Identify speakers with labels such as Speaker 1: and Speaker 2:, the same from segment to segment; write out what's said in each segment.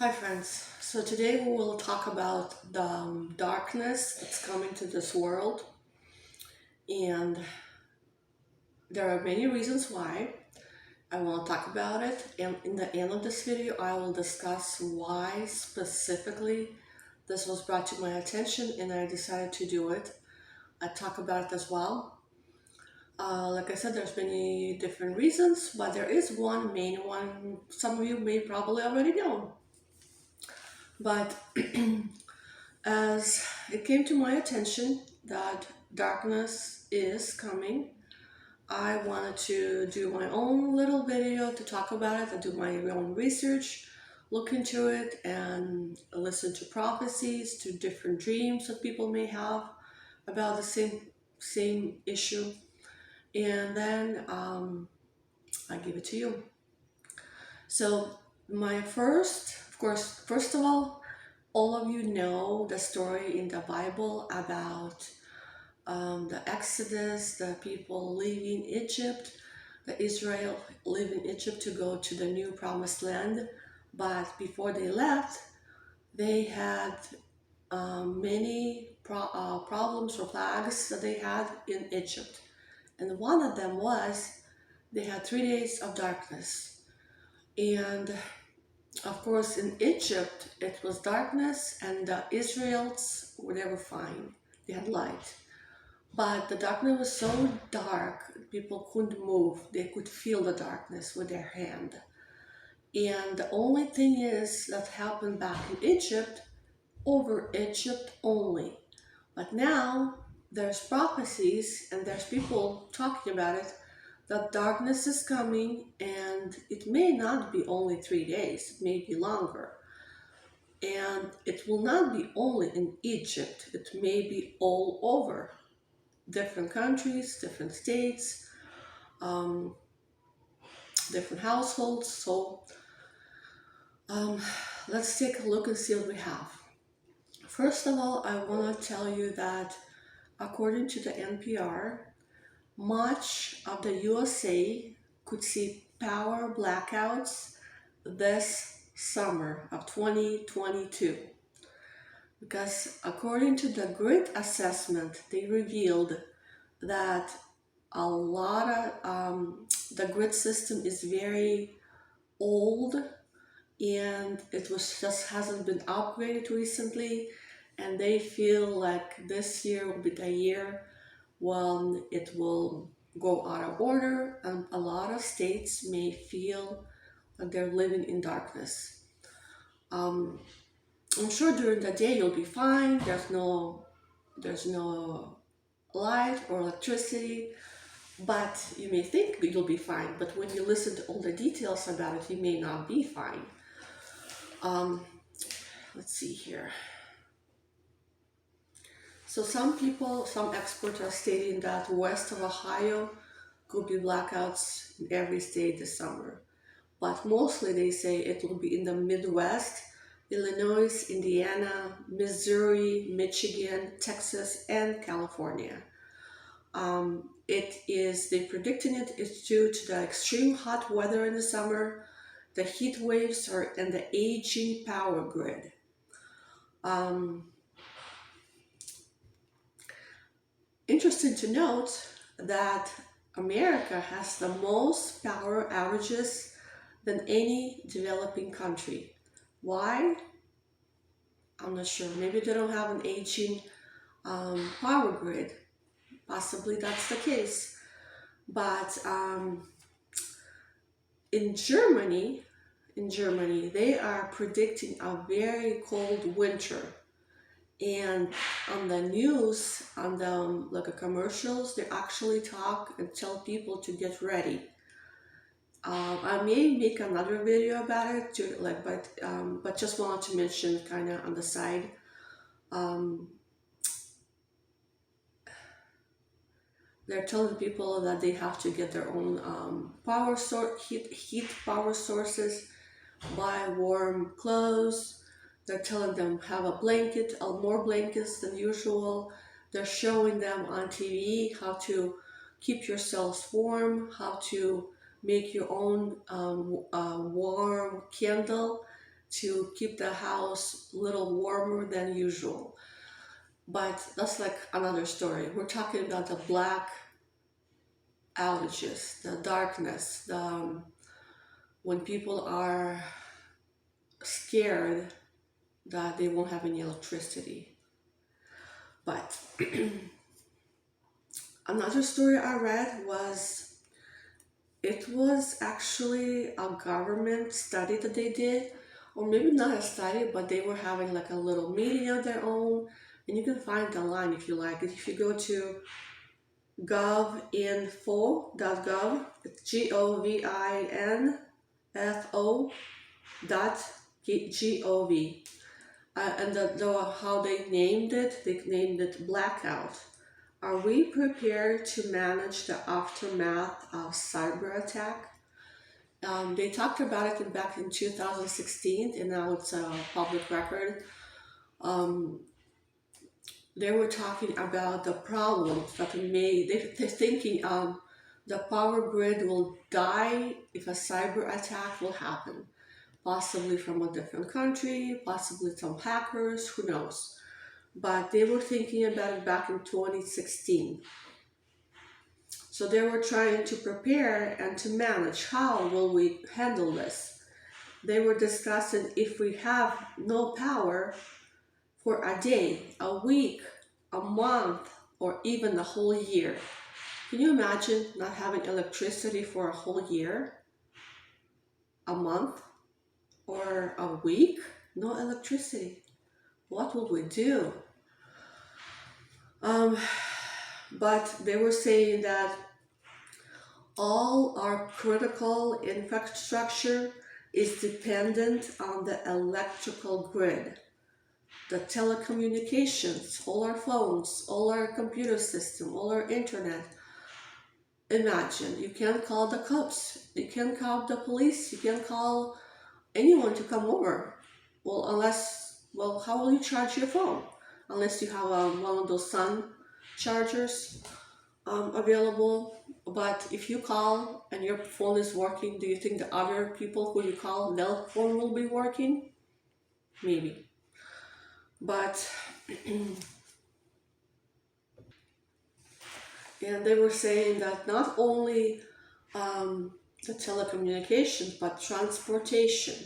Speaker 1: Hi friends, so today we will talk about the darkness that's coming to this world, and there are many reasons why I want to talk about it, and in the end of this video I will discuss why specifically this was brought to my attention and I decided to do it. I talk about it as well. Like I said, there's many different reasons, but there is one main one some of you may probably already know. But as it came to my attention that darkness is coming, I wanted to do my own little video to talk about it and do my own research, look into it, and listen to prophecies, to different dreams that people may have about the same issue, and then I give it to you. So my first of all of you know the story in the Bible about the Exodus, the people leaving Egypt, the Israel leaving Egypt to go to the new promised land. But before they left, they had many problems or plagues that they had in Egypt. And one of them was they had 3 days of darkness. And of course, in Egypt, it was darkness, and the Israelites were never fine. They had light. But the darkness was so dark, people couldn't move. They could feel the darkness with their hand. And the only thing is that happened back in Egypt, over Egypt only. But now there's prophecies and there's people talking about it, that darkness is coming, and it may not be only 3 days, it may be longer. And it will not be only in Egypt, it may be all over. Different countries, different states, different households. So let's take a look and see what we have. First of all, I want to tell you that according to the NPR, much of the USA could see power blackouts this summer of 2022. Because according to the grid assessment, they revealed that a lot of the grid system is very old, and it was just hasn't been upgraded recently, and they feel like this year will be the year when it will go out of order, and a lot of states may feel that they're living in darkness. I'm sure during the day you'll be fine. There's no light or electricity, but you may think you'll be fine. But when you listen to all the details about it, you may not be fine. Let's see here. So some experts are stating that west of Ohio could be blackouts in every state this summer. But mostly they say it will be in the Midwest, Illinois, Indiana, Missouri, Michigan, Texas, and California. They're predicting it is due to the extreme hot weather in the summer, the heat waves, and the aging power grid. Interesting to note that America has the most power outages than any developing country. Why? I'm not sure. Maybe they don't have an aging power grid. Possibly that's the case. But in Germany, they are predicting a very cold winter. And on the news, on the commercials, they actually talk and tell people to get ready. I may make another video about it too, but just wanted to mention kind of on the side. They're telling people that they have to get their own heat power sources, buy warm clothes. They're telling them have a blanket, more blankets than usual. They're showing them on TV how to keep yourselves warm, how to make your own warm candle to keep the house a little warmer than usual. But that's like another story. We're talking about the black outages, the darkness, when people are scared that they won't have any electricity. But another story I read was, it was actually a government study that they did, or maybe not a study, but they were having like a little meeting of their own. And you can find the line if you like. If you go to govinfo.gov, it's GOVINFO .gov. And how they named it blackout. Are we prepared to manage the aftermath of cyber attack? They talked about it back in 2016, and now it's a public record. They were talking about the problems that they're thinking the power grid will die if a cyber attack will happen. Possibly from a different country, possibly some hackers, who knows. But they were thinking about it back in 2016. So they were trying to prepare and to manage how will we handle this. They were discussing if we have no power for a day, a week, a month, or even a whole year. Can you imagine not having electricity for a whole year, a month, or a week? No electricity. What would we do? But they were saying that all our critical infrastructure is dependent on the electrical grid. The telecommunications, all our phones, all our computer system, all our internet. Imagine, you can't call the cops, you can't call the police, you can't call anyone to come over. Well, how will you charge your phone? Unless you have one of those sun chargers available. But if you call and your phone is working, do you think the other people who you call, their phone will be working? Maybe. But and they were saying that not only the telecommunications, but transportation.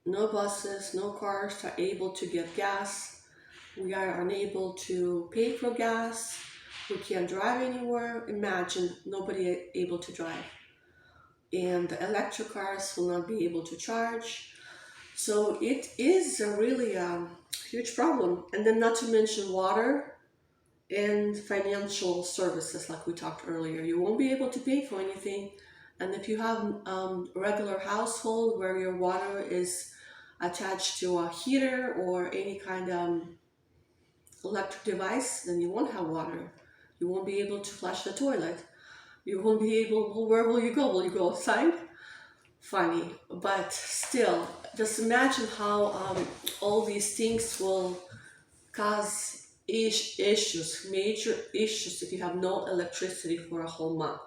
Speaker 1: No buses, no cars are able to get gas. We are unable to pay for gas. We can't drive anywhere. Imagine nobody able to drive. And the electric cars will not be able to charge. So it is a really huge problem. And then not to mention water and financial services, like we talked earlier. You won't be able to pay for anything. And if you have a regular household where your water is attached to a heater or any kind of electric device, then you won't have water. You won't be able to flush the toilet. You won't be able, well, where will you go? Will you go outside? Funny, but still, just imagine how all these things will cause issues, major issues, if you have no electricity for a whole month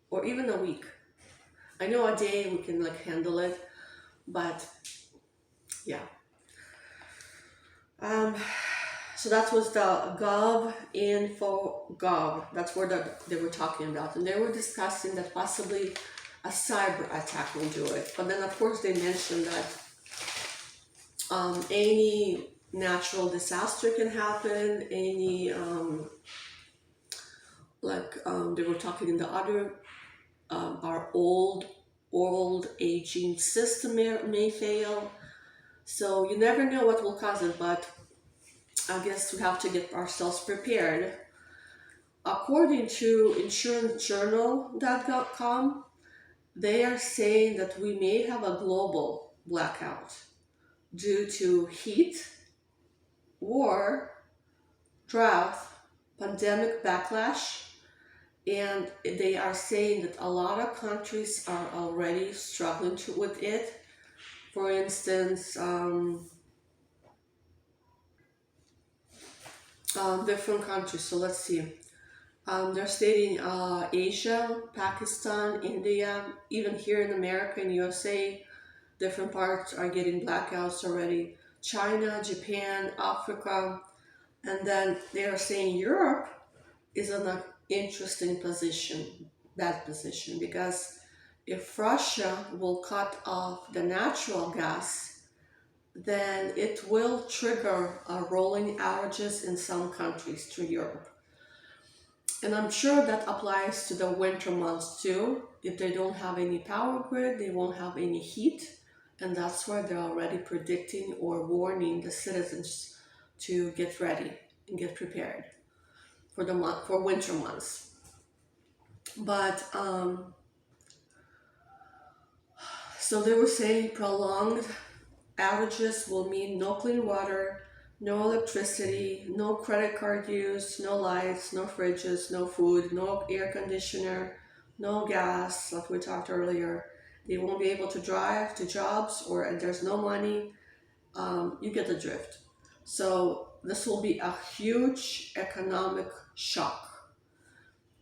Speaker 1: or even a week. I know a day we can like handle it, but yeah. So that was the gov. That's where they were talking about, and they were discussing that possibly a cyber attack will do it. But then of course they mentioned that any natural disaster can happen, any they were talking in the other, our old aging system may fail. So you never know what will cause it, but I guess we have to get ourselves prepared. According to insurancejournal.com, they are saying that we may have a global blackout due to heat, war, drought, pandemic backlash, and they are saying that a lot of countries are already struggling with it. For instance, different countries. So let's see. They're stating Asia, Pakistan, India, even here in America and USA, Different parts are getting blackouts already. China, Japan, Africa, and then they are saying Europe is in an interesting position, bad position, because if Russia will cut off the natural gas, then it will trigger rolling outages in some countries to Europe. And I'm sure that applies to the winter months too. If they don't have any power grid, they won't have any heat. And that's why they're already predicting or warning the citizens to get ready and get prepared for the month, for winter months. But so they were saying prolonged outages will mean no clean water, no electricity, no credit card use, no lights, no fridges, no food, no air conditioner, no gas, like we talked earlier. They won't be able to drive to jobs, or there's no money. You get the drift. So this will be a huge economic shock.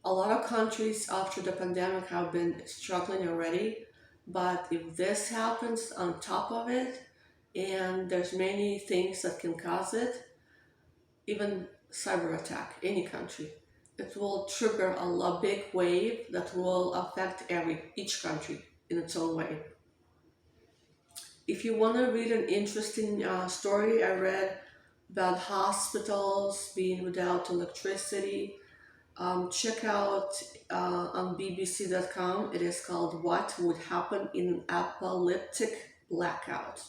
Speaker 1: A lot of countries after the pandemic have been struggling already, but if this happens on top of it, and there's many things that can cause it, even cyber attack, any country, it will trigger a big wave that will affect each country in its own way. If you want to read an interesting story, I read about hospitals being without electricity. Check out on bbc.com. It is called What Would Happen in an Apocalyptic Blackout.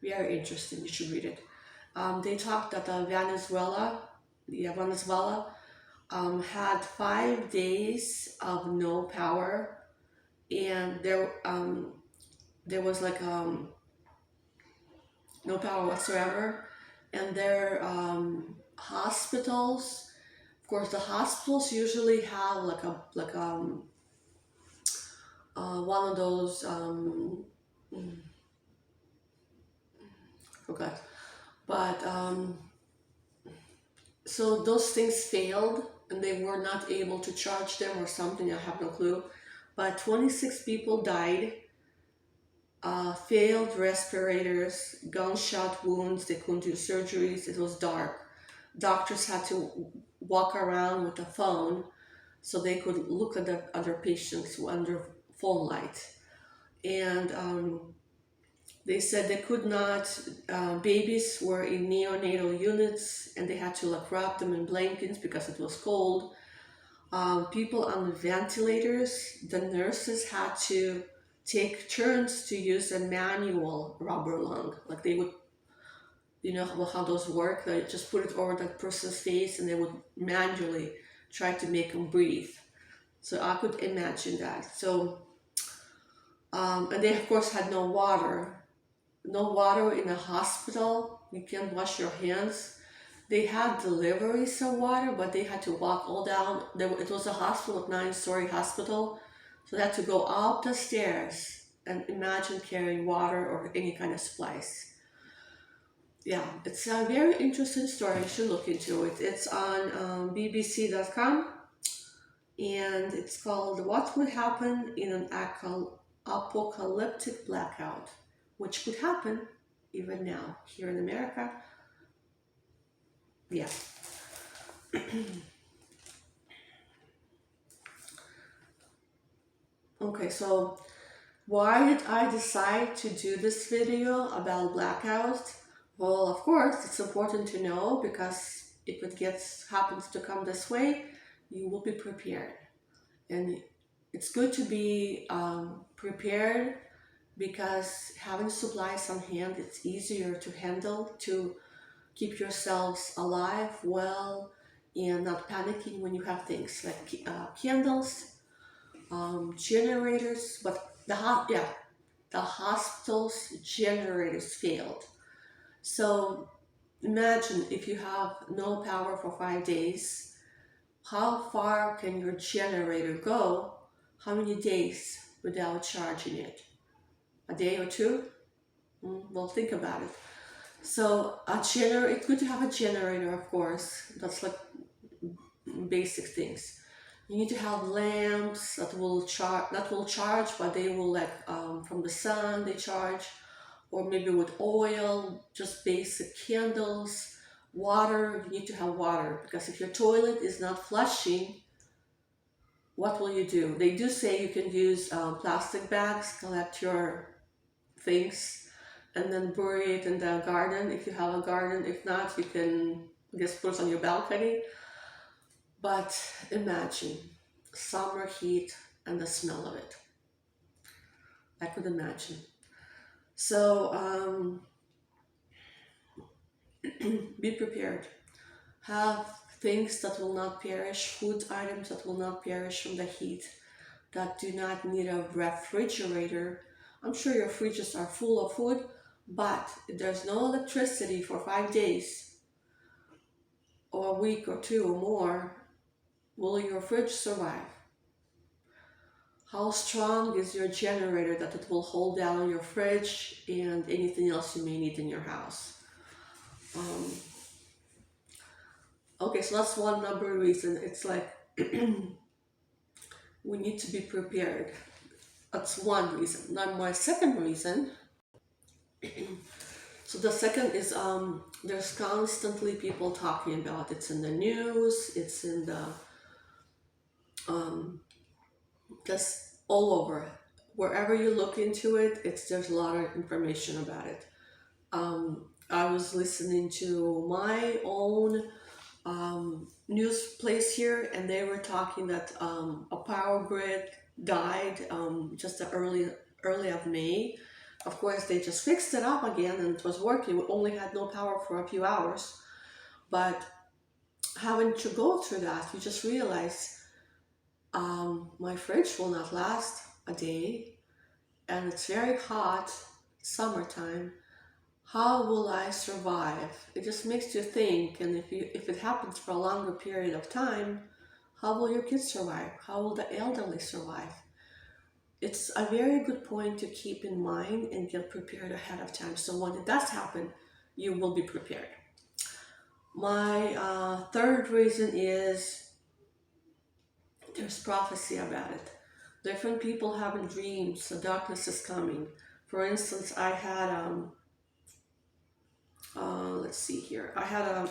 Speaker 1: Very interesting. You should read it. They talked that Venezuela had 5 days of no power, and there was like no power whatsoever, and their hospitals. Of course, the hospitals usually have one of those forgot, but so those things failed, and they were not able to charge them or something. I have no clue, but 26 people died. Failed respirators, gunshot wounds. They couldn't do surgeries. It was dark. Doctors had to walk around with a phone so they could look at the other patients under phone light. And they said they could not, babies were in neonatal units, and they had to wrap them in blankets because it was cold. People on ventilators, the nurses had to take turns to use a manual rubber lung. Like they would, you know how those work? They just put it over that person's face, and they would manually try to make them breathe. So I could imagine that. So, and they of course had no water. No water in a hospital. You can't wash your hands. They had deliveries of water, but they had to walk all down. It was a hospital, a 9-story hospital. So they had to go up the stairs, and imagine carrying water or any kind of supplies. Yeah, it's a very interesting story. You should look into it. It's on bbc.com, and it's called What Would Happen in an Apocalyptic Blackout, which could happen even now here in America. Yeah. Okay, so why did I decide to do this video about blackouts? Well, of course, it's important to know, because if it happens to come this way, you will be prepared. And it's good to be prepared, because having supplies on hand, it's easier to handle, to keep yourselves alive, well, and not panicking when you have things like candles, generators. But the hospital's generators failed. So imagine if you have no power for 5 days, how far can your generator go? How many days without charging it? A day or two? Well, think about it. So it's good to have a generator, of course. That's like basic things. You need to have lamps that will charge, but they will like from the sun they charge, or maybe with oil, just basic candles, water. You need to have water because if your toilet is not flushing, what will you do? They do say you can use plastic bags, collect your things, and then bury it in the garden if you have a garden. If not, you can just put it on your balcony. But imagine summer heat and the smell of it. I could imagine. So be prepared. Have things that will not perish, food items that will not perish from the heat, that do not need a refrigerator. I'm sure your fridges are full of food, but if there's no electricity for 5 days, or a week or two or more, will your fridge survive? How strong is your generator that it will hold down your fridge and anything else you may need in your house? Um, okay, so that's one number reason. It's like we need to be prepared. That's one reason. Now my second reason, so the second is there's constantly people talking about it's in the news, it's in the just all over. Wherever you look into it, there's a lot of information about it. I was listening to my own news place here, and they were talking that a power grid died just the early of May. Of course, they just fixed it up again, and it was working. We only had no power for a few hours, but having to go through that, you just realize my fridge will not last a day, and it's very hot, summertime. How will I survive? It just makes you think, and if it happens for a longer period of time, how will your kids survive? How will the elderly survive? It's a very good point to keep in mind and get prepared ahead of time. So when it does happen, you will be prepared. My third reason is there's prophecy about it. Different people having dreams, the darkness is coming. For instance, I had let's see here. I had a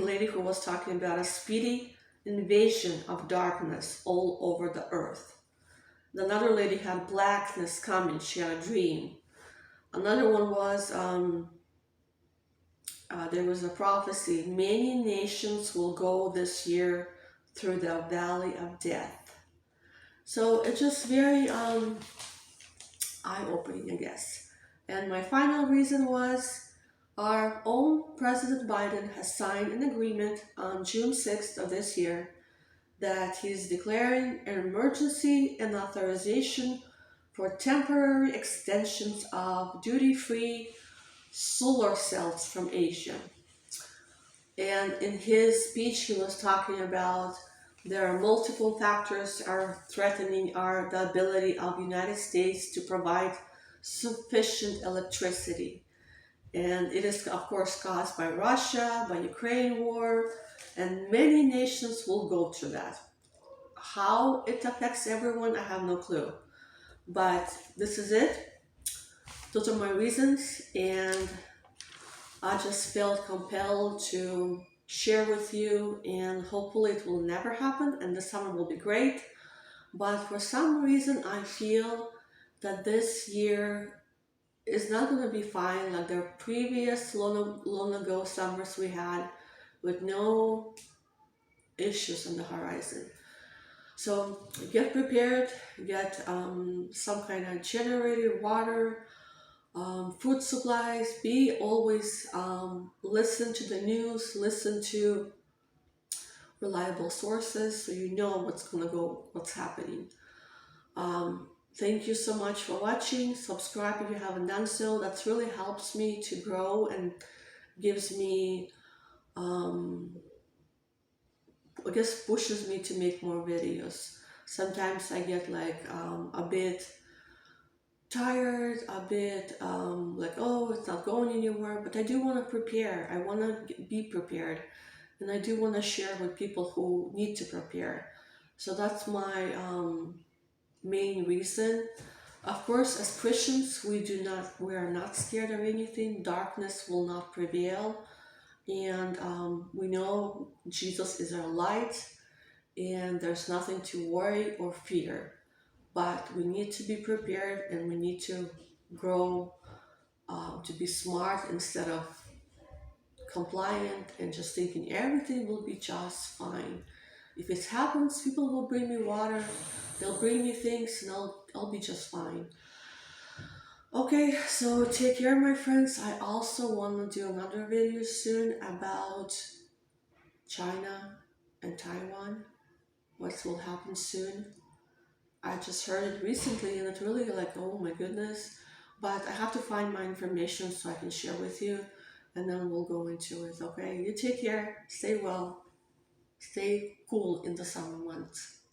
Speaker 1: lady who was talking about a speedy invasion of darkness all over the earth. Another lady had blackness coming. She had a dream. Another one was there was a prophecy. Many nations will go this year through the valley of death. So it's just very eye-opening, I guess. And my final reason was our own President Biden has signed an agreement on June 6th of this year that he's declaring an emergency and authorization for temporary extensions of duty-free solar cells from Asia. And in his speech, he was talking about there are multiple factors are threatening the ability of the United States to provide sufficient electricity. And it is, of course, caused by Russia, by Ukraine war, and many nations will go through that. How it affects everyone, I have no clue. But this is it. Those are my reasons, and I just felt compelled to share with you, and hopefully it will never happen, and this summer will be great. But for some reason, I feel that this year is not going to be fine like the previous long ago summers we had, with no issues on the horizon. So get prepared, get some kind of generator, water, food supplies. Be always listen to the news, listen to reliable sources so you know what's happening. Thank you so much for watching. Subscribe if you haven't done so. That really helps me to grow and gives me, I guess, pushes me to make more videos. Sometimes I get like a bit tired, a bit like, oh, it's not going anywhere, but I do want to prepare. I want to be prepared, and I do want to share with people who need to prepare. So that's my main reason. Of course, as Christians, we are not scared of anything. Darkness will not prevail, and we know Jesus is our light, and there's nothing to worry or fear. But we need to be prepared, and we need to grow to be smart instead of compliant and just thinking everything will be just fine. If it happens, people will bring me water, they'll bring me things, and I'll be just fine. Okay, so take care, my friends. I also want to do another video soon about China and Taiwan. What will happen soon? I just heard it recently and it's really like, oh my goodness. But I have to find my information so I can share with you and then we'll go into it, okay? You take care, stay well, stay cool in the summer months.